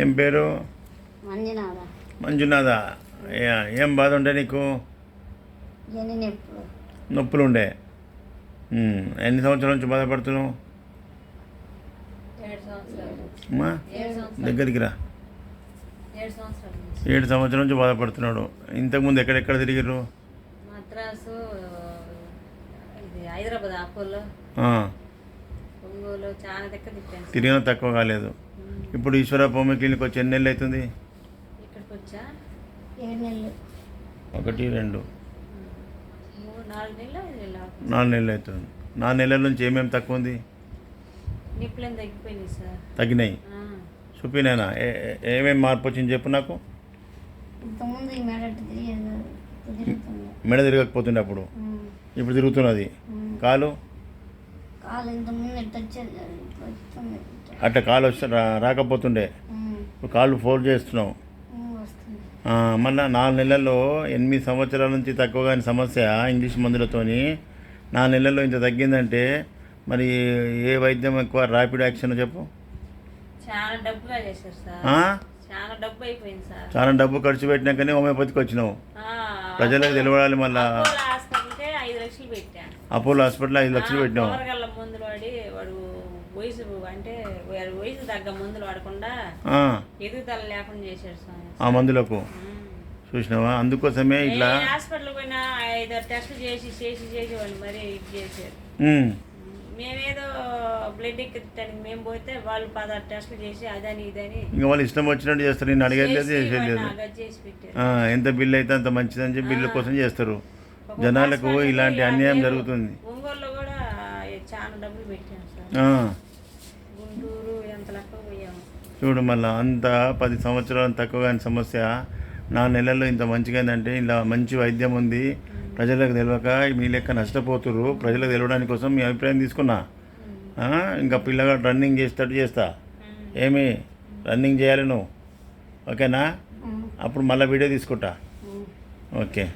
ఏం పేరు? మంజునాథ. మంజునాథ. ఏం బాధ ఉండే నీకు? నొప్పులు ఉండే. ఎన్ని సంవత్సరాల నుంచి బాధపడుతున్నావు? అమ్మా దగ్గరికి రా. 7 సంవత్సరాల నుంచి బాధపడుతున్నాడు. ఇంతకుముందు ఎక్కడెక్కడ తిరిగిర్రు? మద్రాసు, హైదరాబాద్, అపోలో, ఒంగోలు చాలా దగ్గర తిరిగినా తక్కువ కాలేదు. ఇప్పుడు ఈశ్వర హోమియో క్లినిక్ వచ్చి ఎన్ని నెలలు అవుతుంది? ఇక్కడికి వచ్చా 7 నెలలు. 1, 2, 4 నెలలు 4 నెలలు అవుతుంది. 4 నెలల నుంచి ఏమేమి తక్కువ ఉంది? నిప్పులేం తగ్గిపోయినాయి సార్. తగ్గినాయి. చూపినాయినా ఏమేమి మార్పు వచ్చింది చెప్పు నాకు. ఇంతకుముందు మెడ తిరగకపోతుండే అప్పుడు, ఇప్పుడు తిరుగుతున్నది. కాలు అట్లా కాలు వస్తే రాకపోతుండే, ఇప్పుడు కాళ్ళు ఫోల్డ్ చేస్తున్నావు. మళ్ళీ 4 నెలల్లో 8 సంవత్సరాల నుంచి తక్కువ కాని సమస్య ఇంగ్లీష్ మందులతోని 4 నెలల్లో ఇంత తగ్గిందంటే మరి ఏ వైద్యం ఎక్కువ? ర్యాపిడ్ యాక్షన్ చెప్పు. చాలా డబ్బుగా చేశారు సార్. చాలా డబ్బు అయిపోయింది సార్. చాలా డబ్బు ఖర్చు పెట్టినాకనే హోమియోపతికి వచ్చినావు. ప్రజలకు తెలియాలి. మళ్ళీ అపోలో హాస్పిటల్ 5 లక్షలు పెట్టినావు. మందులు వాడి వాడు వయసు తగ్గ మందులు వాడకుండా ఎదుగుదల లేకుండా చేశాడు సార్ ఆ మందులకు. చూసినావా? అందుకోసమే ఇట్లా హాస్పిటల్ పోయినా 5 టెస్టులు చేసి వాళ్ళు మరీ ఇది చేశారు. మేమేదో బ్లడ్ ఎక్కించడానికి మేము పోతే వాళ్ళు 16 టెస్టులు చేసి అదని ఇదని ఇంకా వాళ్ళు ఇష్టం వచ్చినట్టు చేస్తారు. నేను అడిగేది చేసేది. ఎంత బిల్లు అయితే అంత మంచిదని చెప్పి బిల్లు కోసం చేస్తారు. జనాలకు ఇలాంటి అన్యాయం జరుగుతుంది. ఒంగోలులో కూడా చాలా డబ్బులు పెట్టాము సార్. గుంటూరు ఎంత లెక్క పోయాము చూడు. మళ్ళీ అంత 10 సంవత్సరాలు తక్కువ కాని సమస్య 4 నెలల్లో ఇంత మంచిగాందంటే ఇలా మంచి వైద్యం ఉంది. ప్రజలకు తెలియక మీ లెక్క నష్టపోతుర్రు. ప్రజలకు తెలియడానికి కోసం మీ అభిప్రాయం తీసుకున్నా. ఇంకా పిల్లగాడు రన్నింగ్ చేసేటట్టు చేస్తా. ఏమి రన్నింగ్ చేయాలి నువ్వు? ఓకేనా? అప్పుడు మళ్ళీ వీడియో తీసుకుంటా. ఓకే.